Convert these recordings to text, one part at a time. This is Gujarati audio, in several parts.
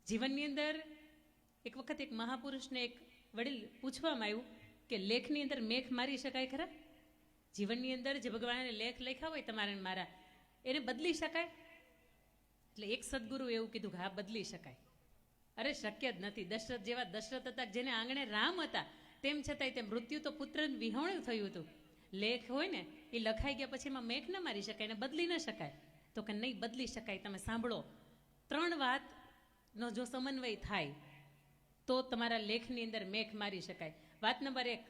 જીવનની અંદર એક વખત એક મહાપુરુષને એક વડીલ પૂછવામાં આવ્યું કે લેખની અંદર મેઘ મારી શકાય ખરા? જીવનની અંદર જે ભગવાને લેખ લખ્યા હોય તમારા મારા, એને બદલી શકાય? એટલે એક સદગુરુ એવું કીધું કે હા, બદલી શકાય. અરે શક્ય જ નથી. દશરથ જેવા દશરથ હતા, જેને આંગણે રામ હતા, તેમ છતાંય તે મૃત્યુ તો પુત્રને વિહોણું થયું હતું. લેખ હોય ને એ લખાઈ ગયા પછી એમાં મેઘ ન મારી શકાય, એને બદલી ન શકાય. તો કે નહીં, બદલી શકાય. તમે સાંભળો, 3 વાતનો જો સમન્વય થાય તો તમારા લેખની અંદર મેઘ મારી શકાય. વાત નંબર 1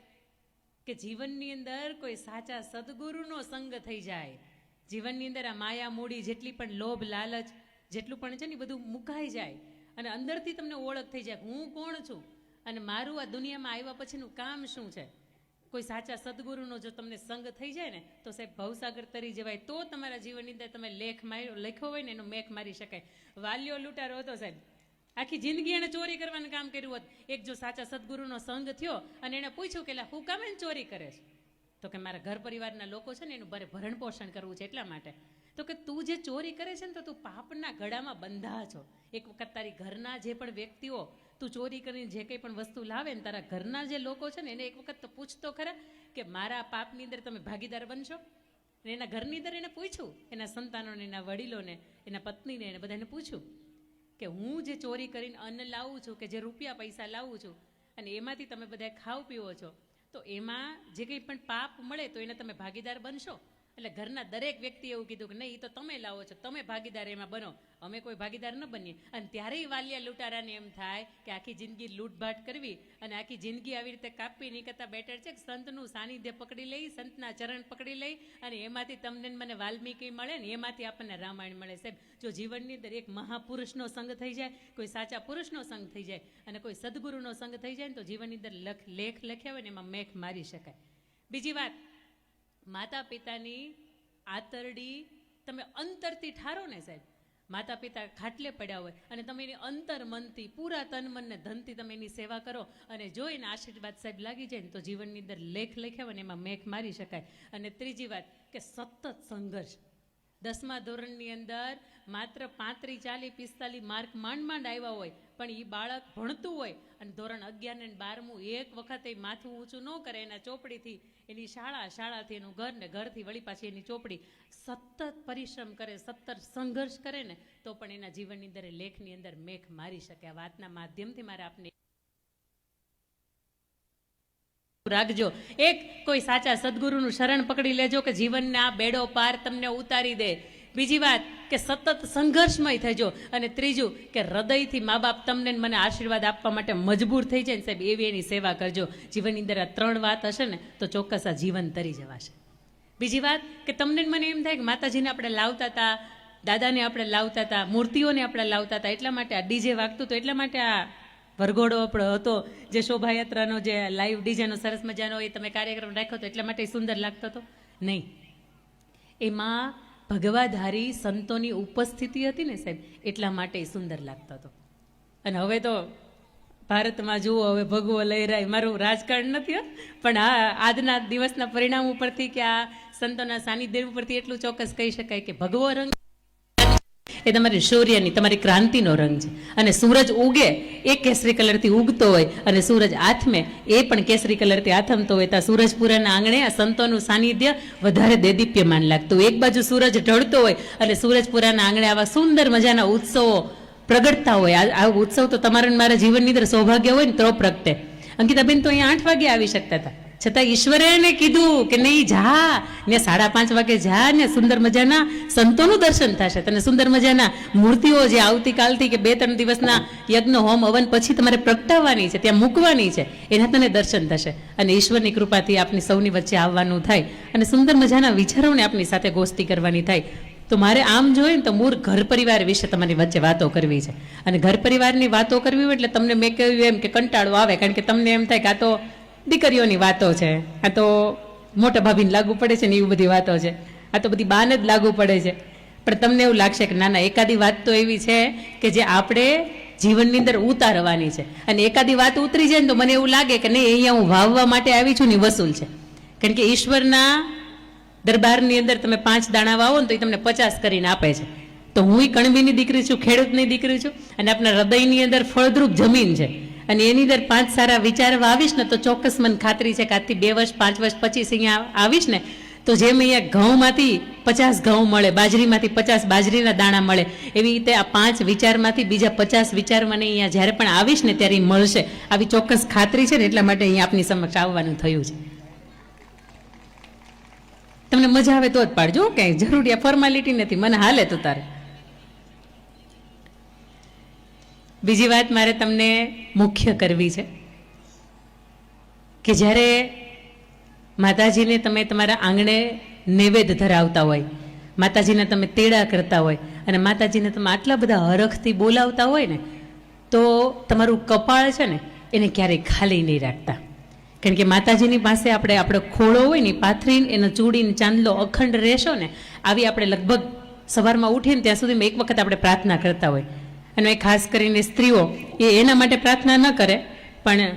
કે જીવનની અંદર કોઈ સાચા સદગુરુનો સંગ થઈ જાય. જીવનની અંદર આ માયા મૂડી જેટલી પણ લોભ લાલચ જેટલું પણ છે ને, બધું મુકાઈ જાય અને અંદરથી તમને ઓળખ થઈ જાય, હું કોણ છું અને મારું આ દુનિયામાં આવ્યા પછીનું કામ શું છે. કોઈ સાચા સદગુરુનો જો તમને સંગ થઈ જાય ને, તો સાહેબ ભવસાગર તરી જવાય. તો તમારા જીવનની અંદર તમે લખ્યો હોય ને, એનો મેઘ મારી શકાય. વાલ્યો લૂંટારો હતો સાહેબ, આખી જિંદગી એને ચોરી કરવાનું કામ કર્યું હોત. એક જો સાચા સદગુરુનો સંગ થયો અને એને પૂછ્યું કે હું કામ એને ચોરી કરે છે, તો કે મારા ઘર પરિવારના લોકો છે ને, એનું ભરણ પોષણ કરવું છે એટલા માટે. તો કે તું જે ચોરી કરે છે ને, તો તું પાપના ગળામાં બંધા છો. એક વખત તારી ઘરના જે પણ વ્યક્તિઓ તું ચોરી કરીને જે કંઈ પણ વસ્તુ લાવે ને, તારા ઘરના જે લોકો છે ને, એને એક વખત તો પૂછતો ખરા કે મારા પાપની અંદર તમે ભાગીદાર બનશો? એના ઘરની અંદર એને પૂછ્યું, એના સંતાનોને, એના વડીલોને, એના પત્નીને, એને બધાને પૂછ્યું કે હું જે ચોરી કરીને અન્ન લાવું છું, કે જે રૂપિયા પૈસા લાવું છું, અને એમાંથી તમે બધા ખાવ પીવો છો, તો એમાં જે કંઈ પણ પાપ મળે તો એને તમે ભાગીદાર બનશો? એટલે ઘરના દરેક વ્યક્તિ એવું કીધું કે નહીં, એ તો તમે લાવો છો, તમે ભાગીદાર એમાં બનો, અમે કોઈ ભાગીદાર ન બનીએ. અને ત્યારે વાલિયા લૂંટારાને એમ થાય કે આખી જિંદગી લૂંટભાટ કરવી અને આખી જિંદગી આવી રીતે કાપવી નહીં કરતાં બેટર છે કે સંતનું સાનિધ્ય પકડી લઈ, સંતના ચરણ પકડી લઈ, અને એમાંથી તમને મને વાલ્મીકી મળે ને, એમાંથી આપણને રામાયણ મળે. સાહેબ, જો જીવનની અંદર એક મહાપુરુષનો સંગ થઈ જાય, કોઈ સાચા પુરુષનો સંગ થઈ જાય અને કોઈ સદગુરુનો સંગ થઈ જાય ને, તો જીવનની અંદર લેખ લખ્યા હોય ને, એમાં મેઘ મારી શકાય. બીજી વાત, માતા પિતાની આતરડી તમે અંતરથી ઠારો ને સાહેબ, માતા પિતા ખાટલે પડ્યા હોય અને તમે એની અંતર મનથી, પૂરા તન મન ને ધનથી તમે એની સેવા કરો અને જો એના આશીર્વાદ સાહેબ લાગી જાય ને, તો જીવનની અંદર લેખ લખ્યા હોય ને, એમાં મેઘ મારી શકાય. અને ત્રીજી વાત કે સતત સંઘર્ષ. 10મા ધોરણની અંદર માત્ર 35, 40, 45 માર્ક માંડ આવ્યા હોય, પણ એ બાળક ભણતું હોય અને ધોરણ 11 ને 12મું એક વખતે માથું ઊંચું ન કરે, એના ચોપડીથી એની શાળાથી એનું ઘર ને ઘરથી વળી પાછી એની ચોપડી, સતત પરિશ્રમ કરે, સતત સંઘર્ષ કરે ને, તો પણ એના જીવનની અંદર લેખની અંદર મેઘ મારી શકે. આ વાતના માધ્યમથી મારે આપને રાખજો, એક કોઈ સાચા સદગુરુનું શરણ પકડી લેજો કે જીવનના બેડો પાર તમને ઉતારી દે. બીજી વાત કે સતત સંઘર્ષમય થજો. અને ત્રીજું કે હૃદયથી મા બાપ તમને મને આશીર્વાદ આપવા માટે મજબૂર થઈ જાય ને સાહેબ, એવી એની સેવા કરજો. જીવનની અંદર આ 3 વાત હશે ને, તો ચોક્કસ આ જીવન તરી જવાશે. બીજી વાત કે તમને મને એમ થાય કે માતાજીને આપણે લાવતા હતા, દાદાને આપણે લાવતા હતા, મૂર્તિઓને આપણે લાવતા હતા, એટલા માટે આ ડીજે વાગતું હતું, એટલા માટે આ વરઘોડો આપણો હતો, જે શોભાયાત્રાનો જે લાઈવ ડીજેનો સરસ મજાનો એ તમે કાર્યક્રમ રાખ્યો હતો, એટલા માટે સુંદર લાગતો હતો? નહીં, એમાં ભગવાધારી સંતોની ઉપસ્થિતિ હતી ને સાહેબ, એટલા માટે સુંદર લાગતો હતો. અને હવે તો ભારતમાં જુઓ, હવે ભગવો લહેરાય. મારું રાજકારણ નથી, પણ હા, આજના દિવસના પરિણામ ઉપરથી કે આ સંતોના સાનિધ્ય ઉપરથી એટલું ચોક્કસ કહી શકાય કે ભગવો રંગ એ તમારી સૂર્યની, તમારી ક્રાંતિનો રંગ છે. અને સૂરજ ઉગે એ કેસરી કલરથી ઉગતો હોય, અને સૂરજ આથમે એ પણ કેસરી કલરથી આથમતો હોય. ત્યાં સૂરજપુરાના આંગણે આ સંતોનું સાનિધ્ય વધારે દેદીપ્યમાન લાગતું. એક બાજુ સૂરજ ઢળતો હોય અને સૂરજપુરાના આંગણે આવા સુંદર મજાના ઉત્સવો પ્રગટતા હોય. આ ઉત્સવ તો તમારા મારા જીવનની અંદર સૌભાગ્ય હોય ને તો પ્રગટે. અંકિતાબેન તો અહીંયા 8 વાગે આવી શકતા હતા, છતાં ઈશ્વરે એને કીધું કે નહીં, જા ને 5:30 વાગે જા ને સુંદર મજાના સંતોનું દર્શન થશે, તને સુંદર મજાના મૂર્તિઓ જે આવતીકાલથી કે 2-3 દિવસના યજ્ઞ હોમ હવન પછી તમારે પ્રગટાવવાની છે, ત્યાં મૂકવાની છે, એના તને દર્શન થશે. અને ઈશ્વરની કૃપાથી આપની સૌની વચ્ચે આવવાનું થાય અને સુંદર મજાના વિચારોને આપની સાથે ગોષ્ઠી કરવાની થાય. તો મારે આમ જોઈએ ને તો મૂળ ઘર પરિવાર વિશે તમારી વચ્ચે વાતો કરવી છે. અને ઘર પરિવારની વાતો કરવી હોય એટલે તમને મેં કહ્યું એમ કે કંટાળો આવે, કારણ કે તમને એમ થાય કે આ તો દીકરીઓની વાતો છે, આ તો મોટા ભાભીને લાગુ પડે છે ને એવી બધી વાતો છે, આ તો બધી બાને જ લાગુ પડે છે. પણ તમને એવું લાગશે કે ના ના, એકાદી વાત તો એવી છે કે જે આપણે જીવનની અંદર ઉતારવાની છે. અને એકાદી વાત ઉતરી જાય ને તો મને એવું લાગે કે નહીં, અહીંયા હું વાવવા માટે આવી છું ને વસૂલ છે. કારણ કે ઈશ્વરના દરબારની અંદર તમે 5 દાણા વાવો ને તો એ તમને 50 કરીને આપે છે. તો હું કણબીની દીકરી છું, ખેડૂતની દીકરી છું, અને આપણા હૃદયની અંદર ફળદ્રુપ જમીન છે, અને એની અંદર 5 સારા વિચારવા આવીશ ને તો ચોક્કસ મને ખાતરી છે કે આજથી 2 વર્ષ 5 વર્ષ પછી અહીંયા આવીશ ને તો જેમ અહીંયા ઘઉંમાંથી 50 ઘઉં મળે, બાજરીમાંથી 50 બાજરીના દાણા મળે, એવી રીતે આ 5 વિચારમાંથી બીજા 50 વિચાર મને અહીંયા જ્યારે પણ આવીશ ને ત્યારે મળશે, આવી ચોક્કસ ખાતરી છે ને એટલા માટે અહીંયા આપની સમક્ષ આવવાનું થયું છે. તમને મજા આવે તો જ પાડજો, ક્યાંય જરૂરી આ ફોર્માલિટી નથી, મને હાલે તો તારે. બીજી વાત મારે તમને મુખ્ય કરવી છે કે જ્યારે માતાજીને તમે તમારા આંગણે નૈવેદ્ય ધરાવતા હોય, માતાજીને તમે તેડા કરતા હોય અને માતાજીને તમે આટલા બધા હરખથી બોલાવતા હોય ને તો તમારું કપાળ છે ને એને ક્યારેય ખાલી નહીં રાખતા. કારણ કે માતાજીની પાસે આપણે આપણો ખોળો હોય ને પાથરીને એનો ચૂડીને ચાંદલો અખંડ રહેશો ને, આવી આપણે લગભગ સવારમાં ઉઠીને ત્યાં સુધીમાં એક વખત આપણે પ્રાર્થના કરતા હોય. અને ખાસ કરીને સ્ત્રીઓ એ એના માટે પ્રાર્થના ન કરે, પણ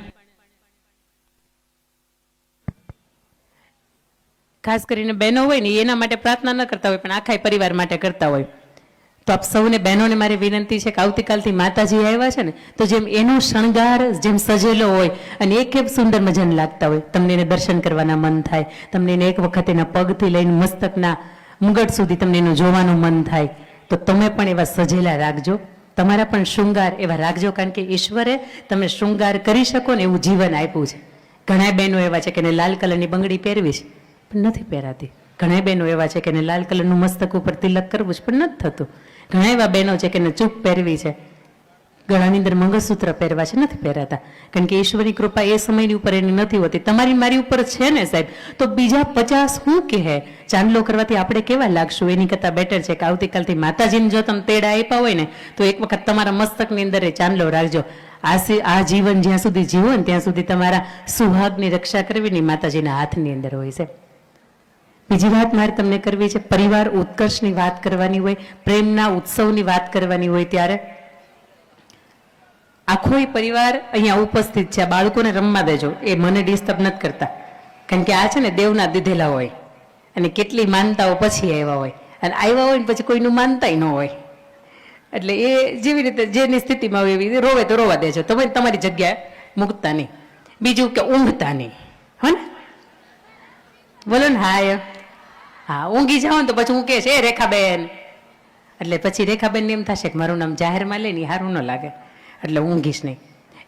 ખાસ કરીને બહેનો હોય ને એના માટે પ્રાર્થના ન કરતા હોય, પણ આખા પરિવાર માટે કરતા હોય. તો આપ સૌને બહેનોને મારી વિનંતી છે કે આવતીકાલથી માતાજી આવ્યા છે ને તો જેમ એનો શણગાર જેમ સજેલો હોય અને એક સુંદર મજાને લાગતા હોય, તમને એને દર્શન કરવાના મન થાય, તમને એને એક વખત એના પગથી લઈને મસ્તકના મુગટ સુધી તમને એનું જોવાનું મન થાય, તો તમે પણ એવા સજેલા રાખજો, તમારા પણ શૃંગાર એવા રાખજો. કારણ કે ઈશ્વરે તમે શૃંગાર કરી શકો ને એવું જીવન આપ્યું છે. ઘણા બહેનો એવા છે કે એને લાલ કલરની બંગડી પહેરવી છે પણ નથી પહેરાતી, ઘણા બહેનો એવા છે કે એને લાલ કલરનું મસ્તક ઉપર તિલક કરવું છે પણ નથી થતું, ઘણા એવા બહેનો છે કે એને ચૂપ પહેરવી છે, ગળાની અંદર મંગળસૂત્ર પહેરવા છે નથી પહેરાતા. કારણ કે ઈશ્વરની કૃપા એ સમયની ઉપર એની નથી હોતી, તમારી મારી ઉપર છે ને સાહેબ, તો બીજા 50 શું કહે ચાંદલો કરવાથી આપણે કેવા લાગશું? એની કરતાં બેટર છે કે આવતીકાલથી માતાજીને જો તમે તેડા આપ્યા હોય ને તો એક વખત તમારા મસ્તકની અંદર એ ચાંદલો રાખજો. આ જીવન જ્યાં સુધી જીવો ને ત્યાં સુધી તમારા સુહાગની રક્ષા કરવીની માતાજીના હાથની અંદર હોય છે. બીજી વાત મારે તમને કરવી છે, પરિવાર ઉત્કર્ષની વાત કરવાની હોય, પ્રેમના ઉત્સવની વાત કરવાની હોય ત્યારે આખો પરિવાર અહીંયા ઉપસ્થિત છે. બાળકોને રમવા દેજો, એ મને ડિસ્ટર્બ નથી કરતા, કારણ કે આ છે ને દેવના દીધેલા હોય અને કેટલી માનતાઓ પછી આવ્યા હોય, અને આવ્યા હોય ને પછી કોઈનું માનતાય ન હોય, એટલે એ જેવી રીતે જેની સ્થિતિમાં હોય એવી રોવે તો રોવા દેજો, તમે તમારી જગ્યાએ મૂકતા નહીં. બીજું કે ઊંઘતા નહીં, હો ને, બોલો ને. હા ઊંઘી જાઓ ને તો પછી હું કે છે રેખાબેન, એટલે પછી રેખાબેન એમ થશે કે મારું નામ જાહેરમાં લે ને સારું ન લાગે, એટલે ઊંઘીશ નહીં.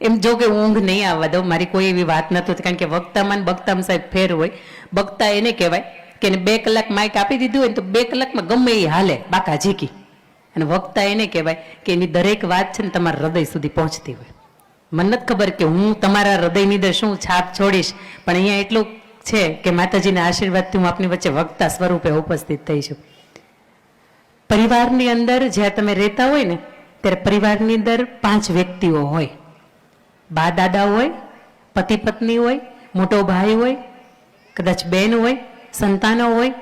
એમ જો કે ઊંઘ નહીં આવવા દઉં, મારી કોઈ એવી વાત નથી, કારણ કે વક્તામાં બક્તામાં સાહેબ ફેર હોય. બક્તા એને કહેવાય કે એને 2 કલાક માઇક આપી દીધું હોય તો 2 કલાકમાં ગમે એ હાલે બાકા ઝીકી, અને વક્તા એને કહેવાય કે એની દરેક વાત છે ને તમારા હૃદય સુધી પહોંચતી હોય. મને નથી ખબર કે હું તમારા હૃદયની અંદર શું છાપ છોડીશ, પણ અહીંયા એટલું છે કે માતાજીના આશીર્વાદથી હું આપની વચ્ચે વક્તા સ્વરૂપે ઉપસ્થિત થઈ છું. પરિવારની અંદર જ્યાં તમે રહેતા હોય ને ત્યારે પરિવારની અંદર 5 વ્યક્તિઓ હોય, બા દાદા હોય, પતિ પત્ની હોય, મોટો ભાઈ હોય, કદાચ બેન હોય, સંતાનો હોય,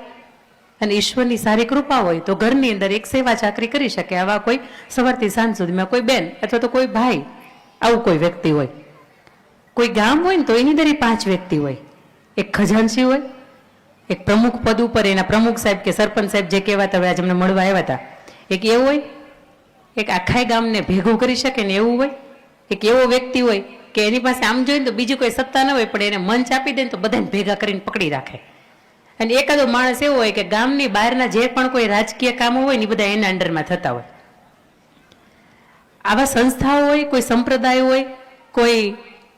અને ઈશ્વરની સારી કૃપા હોય તો ઘરની અંદર એક સેવા ચાકરી કરી શકે આવા કોઈ સવારથી સાંજ સુધીમાં કોઈ બેન અથવા તો કોઈ ભાઈ, આવું કોઈ વ્યક્તિ હોય. કોઈ ગામ હોય ને તો એની અંદર 5 વ્યક્તિ હોય, એક ખજાનચી હોય, એક પ્રમુખ પદ ઉપર એના પ્રમુખ સાહેબ કે સરપંચ સાહેબ જે કહેવાતા હોય, આજે અમને મળવા આવ્યા હતા, એક એવું હોય, એક આખા ગામને ભેગું કરી શકે ને એવું હોય, એક એવો વ્યક્તિ હોય કે એની પાસે આમ જોઈને તો બીજી કોઈ સત્તા ન હોય પણ એને મંચ આપી દે ને તો બધાને ભેગા કરીને પકડી રાખે. અને એકાદો માણસ એવો હોય કે ગામની બહારના જે પણ કોઈ રાજકીય કામો હોય ને બધા એના અંડરમાં થતા હોય. આવા સંસ્થાઓ હોય, કોઈ સંપ્રદાય હોય, કોઈ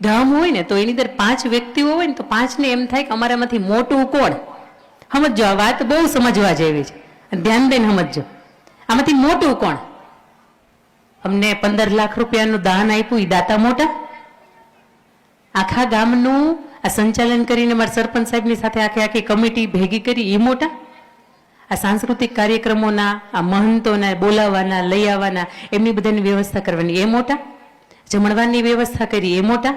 ગામ હોય ને તો એની અંદર 5 વ્યક્તિઓ હોય ને તો 5ને એમ થાય કે અમારામાંથી મોટું કોણ? સમજો, આ વાત બહુ સમજવા જેવી છે, ધ્યાન દઈને સમજો. આમાંથી મોટું કોણ? અમને 15 લાખ રૂપિયાનું દાન આપ્યું, એ દાતા મોટા? આખા ગામનું આ સંચાલન કરીને મારા સરપંચ સાહેબની સાથે આખી કમિટી ભેગી કરી, એ મોટા? આ સાંસ્કૃતિક કાર્યક્રમોના આ મહંતોના બોલાવવાના, લઈ આવવાના, એમની બધાની વ્યવસ્થા કરવાની, એ મોટા? જમણવાની વ્યવસ્થા કરી, એ મોટા?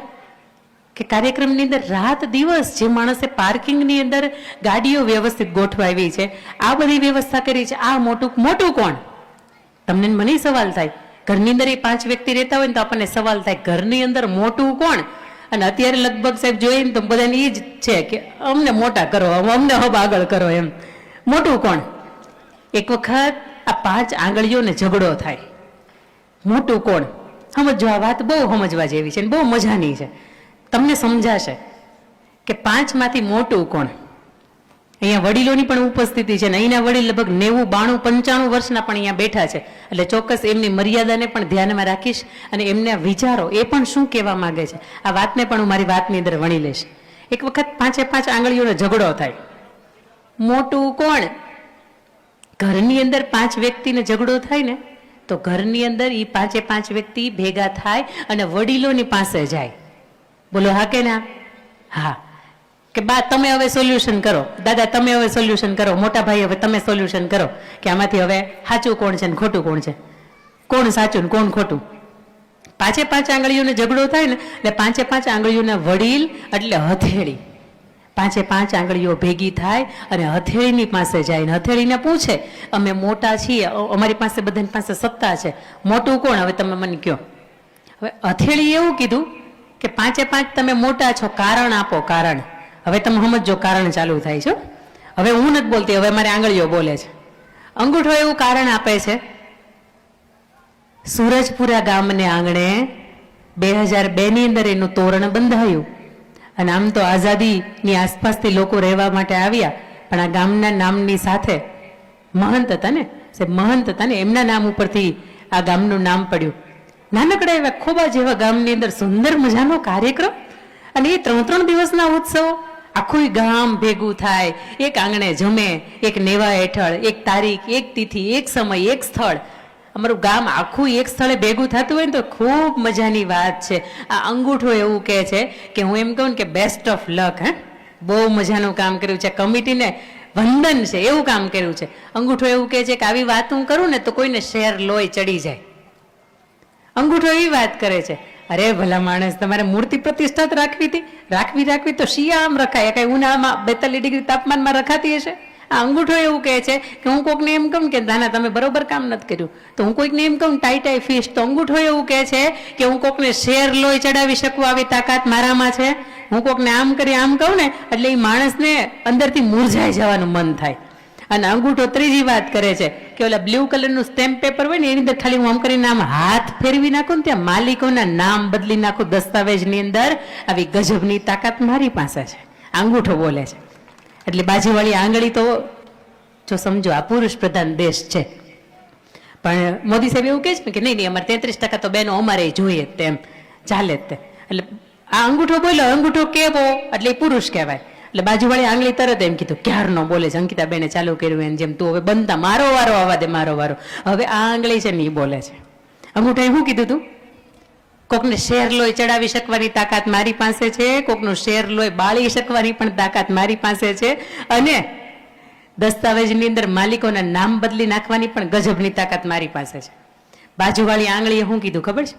કે કાર્યક્રમની અંદર રાત દિવસ જે માણસે પાર્કિંગની અંદર ગાડીઓ વ્યવસ્થિત ગોઠવાવી છે, આ બધી વ્યવસ્થા કરી છે, આ મોટું કોણ? તમને મને સવાલ થાય. ઘરની અંદર એ 5 વ્યક્તિ રહેતા હોય ને તો આપણને સવાલ થાય ઘરની અંદર મોટું કોણ? અને અત્યારે લગભગ સાહેબ જોઈએ ને તો બધાને એ જ છે કે અમને મોટા કરો, અમને હબ આગળ કરો, એમ મોટું કોણ? એક વખત આ 5 આંગળીઓને ઝઘડો થાય. મોટું કોણ? સમજો, આ વાત બહુ સમજવા જેવી છે, બહુ મજાની છે. તમને સમજાશે કે 5 માંથી મોટું કોણ. અહીંયા વડીલોની પણ ઉપસ્થિતિ છે ને અહીંના વડીલ લગભગ 90, 92, 95 વર્ષના પણ અહીંયા બેઠા છે. એટલે ચોક્કસ એમની મર્યાદાને પણ ધ્યાનમાં રાખીશ અને એમના વિચારો એ પણ શું કહેવા માંગે છે આ વાતને પણ હું મારી વાતની અંદર વણી લઈશ. એક વખત 5 આંગળીઓનો ઝઘડો થાય. મોટું કોણ? ઘરની અંદર 5 વ્યક્તિને ઝઘડો થાય ને તો ઘરની અંદર એ 5 વ્યક્તિ ભેગા થાય અને વડીલોની પાસે જાય. બોલો હા કે ના? હા. કે બા તમે હવે સોલ્યુશન કરો, દાદા તમે હવે સોલ્યુશન કરો, મોટા ભાઈ હવે તમે સોલ્યુશન કરો કે આમાંથી હવે સાચું કોણ છે ને ખોટું કોણ છે, કોણ સાચું ને કોણ ખોટું. 5 આંગળીઓને ઝઘડો થાય ને એટલે 5 આંગળીઓના વડીલ એટલે હથેળી 5 આંગળીઓ ભેગી થાય અને હથેળીની પાસે જાય ને હથેળીને પૂછે અમે મોટા છીએ, અમારી પાસે બધાની પાસે સત્તા છે, મોટું કોણ? હવે તમે મને કહો. હવે હથેળી એવું કીધું કે 5 તમે મોટા છો, કારણ આપો, કારણ. હવે તમે સમજો કારણ ચાલુ થાય છે. હવે હું નથી બોલતી, હવે મારી આંગળીઓ બોલે છે. અંગૂઠો એવું કારણ આપે છે, સુરજપુરા ગામને આંગણે 2002 ની અંદર એનું તોરણ બંધાયું અને આમ તો આઝાદીની આસપાસથી લોકો રહેવા માટે આવ્યા, પણ આ ગામના નામની સાથે મહંત હતા ને, મહંત હતા ને એમના નામ ઉપરથી આ ગામનું નામ પડ્યું. નાનકડા એવા ખોબા જેવા ગામની અંદર સુંદર મજાનો કાર્યક્રમ અને એ 3 દિવસના ઉત્સવ. આખું ગામ ભેગું થાય, એક આંગણે જમે, એક નેવા હેઠળ, એક તારીખ, એક તિથિ, એક સમય, એક સ્થળ. અમારું ગામ આખું એક સ્થળે ભેગું થતું હોય ને તો ખૂબ મજાની વાત છે. આ અંગૂઠો એવું કહે છે કે હું એમ કહું કે બેસ્ટ ઓફ લક. બહુ મજાનું કામ કર્યું છે, કમિટીને વંદન છે, એવું કામ કર્યું છે. અંગૂઠો એવું કહે છે કે આવી વાત હું કરું ને તો કોઈને શેર લોહી ચડી જાય. અંગૂઠો એવી વાત કરે છે, અરે ભલા માણસ તમારે મૂર્તિ પ્રતિષ્ઠા રાખવી હતી, રાખવી તો શિયાળામાં રખાય, કઈ ઉનાળામાં 42 ડિગ્રી તાપમાનમાં રખાતી હશે. આ અંગૂઠો એવું કહે છે કે હું કોઈકને એમ કહું કે નાના તમે બરોબર કામ નથી કર્યું, તો હું કોઈકને એમ કહું ટાઈ ફિશ, તો અંગૂઠો એવું કહે છે કે હું કોઈકને શેર લોહી ચડાવી શકું આવી તાકાત મારામાં છે. હું કોઈકને આમ કરી આમ કહું ને એટલે એ માણસને અંદરથી મૂરઝાઈ જવાનું મન થાય. અને અંગૂઠો ત્રીજી વાત કરે છે કે ઓલા બ્લુ કલરનું સ્ટેમ્પ પેપર હોય ને એની અંદર ખાલી હું આમ કરીને આમ હાથ ફેરવી નાખું ને ત્યાં માલિકોના નામ બદલી નાખું દસ્તાવેજની અંદર. આવી ગજબની તાકાત મારી પાસે છે. અંગૂઠો બોલે છે. એટલે બાજુવાળી આંગળી તો જો સમજો આ પુરુષ પ્રધાન દેશ છે, પણ મોદી સાહેબ એવું કહે છે કે નહીં અમારે 33% તો બહેનો અમારે જોઈએ તેમ ચાલે જ તે. એટલે આ અંગૂઠો બોલ્યો, અંગૂઠો કેવો એટલે એ પુરુષ કહેવાય. એટલે બાજુવાળી આંગળી તરત એમ કીધું ક્યારનો બોલે છે, અંકિતા બેને ચાલુ કર્યું એમ જેમ તું હવે બનતા મારો વારો આવવા દે, મારો વારો. હવે આ આંગળી છે ને એ બોલે છે. અંગૂઠાએ શું કીધું તું? કોકને શેર લોહી ચડાવી શકવાની તાકાત મારી પાસે છે, કોકનું શેર લોહી બાળી શકવાની પણ તાકાત મારી પાસે છે, અને દસ્તાવેજની અંદર માલિકોના નામ બદલી નાખવાની પણ ગજબની તાકાત મારી પાસે છે. બાજુવાળી આંગળીએ શું કીધું ખબર છે?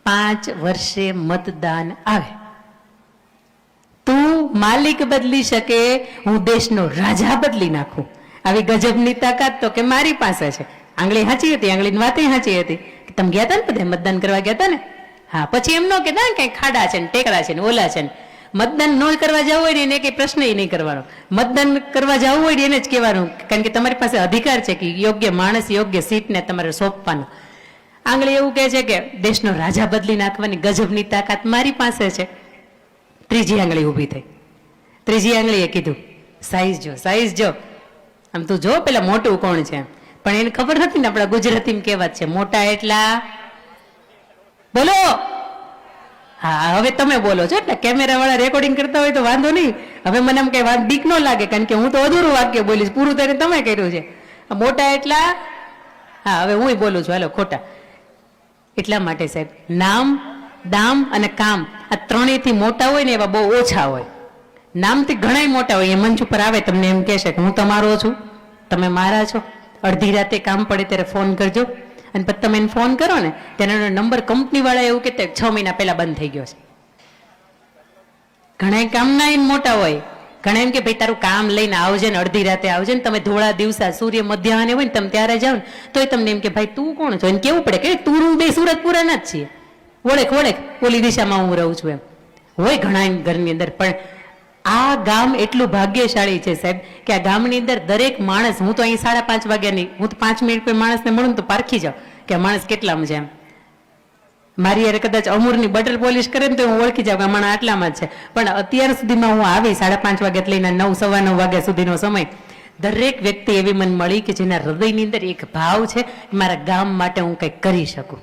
5 વર્ષે મતદાન આવે, તું માલિક બદલી શકે, હું દેશનો રાજા બદલી નાખું. આવી ગજબની તાકાત તો કે મારી પાસે છે. આંગળી સાચી હતી, આંગળીની વાતે સાચી હતી. તમે ગયા હતા ને બધે મતદાન કરવા ગયા હતા ને? હા. પછી એમ ન કે ના કઈ ખાડા છે ને ટેકરા છે ને ઓલા છે ને. મતદાન ન કરવા જવું હોય ને એને કઈ પ્રશ્ન નહીં કરવાનો. મતદાન કરવા જવું હોય ને એને જ કહેવાનું, કારણ કે તમારી પાસે અધિકાર છે કે યોગ્ય માણસ યોગ્ય સીટને તમારે સોંપવાનો. આંગળી એવું કહે છે કે દેશનો રાજા બદલી નાખવાની ગજબની તાકાત મારી પાસે છે. ત્રીજી આંગળી ઊભી થઈ. ત્રીજી આંગળીએ કીધું સાઈઝ જો, સાઈઝ જો, આમ તું જો પેલા મોટું કોણ છે. પણ એને ખબર નથી ને આપણા ગુજરાતીમાં કહેવત છે મોટા એટલા બોલો. હા હવે તમે બોલો છો એટલે કેમેરા વાળા રેકોર્ડિંગ કરતા હોય તો વાંધો નહીં. હવે મને એમ કઈ વાત બીક ન લાગે, કારણ કે હું તો અધૂરું વાક્ય બોલીશ, પૂરું તેને તમે કર્યું છે. મોટા એટલા, હા હવે હું બોલું છું, હાલો ખોટા. એટલા માટે સાહેબ નામ, દામ અને કામ આ ત્રણેયથી મોટા હોય ને એવા બહુ ઓછા હોય. નામથી ઘણા મોટા હોય, એ મંચ ઉપર આવે તમને એમ કહેશે કે હું તમારો છું, તમે મારા છો. અડધી રાતે કામ પડે ત્યારે ફોન કરજો, અને પછી તમે એને ફોન કરો ને તેનો નંબર કંપની વાળા એવું કહેતા 6 મહિના પહેલા બંધ થઈ ગયો છે. ઘણા કામના એને મોટા હોય, ઘણા એમ કે ભાઈ તારું કામ લઈને આવજે ને અડધી રાતે આવજે ને, તમે ધોળા દિવસા સૂર્ય મધ્યાહને હોય ને તમે ત્યારે જાઓ ને તોય તમને એમ કે ભાઈ તું કોણ છો, એને કેવું પડે કે તું બે સુરતપુરા ના જ છીએ, ઓળખ ઓળખ ઓલી દિશામાં હું રહું છું એમ હોય ઘણા ઘરની અંદર. પણ આ ગામ એટલું ભાગ્યશાળી છે સાહેબ કે આ ગામની અંદર દરેક માણસ, હું તો અહીં 5:30 વાગ્યાની, હું તો 5 મિનિટ પર માણસને મળું ને તો પારખી જાઉં કે આ માણસ કેટલામાં છે એમ. મારી યાર કદાચ અમૂરની બટર પોલિશ કરે ને તો હું ઓળખી જાઉં કે આ માણસ આટલામાં જ છે. પણ અત્યાર સુધીમાં હું આવી 5:30 વાગ્યા લઈને 9, 9:15 વાગ્યા સુધીનો સમય, દરેક વ્યક્તિ એવી મને મળી કે જેના હૃદયની અંદર એક ભાવ છે, મારા ગામ માટે હું કંઈક કરી શકું.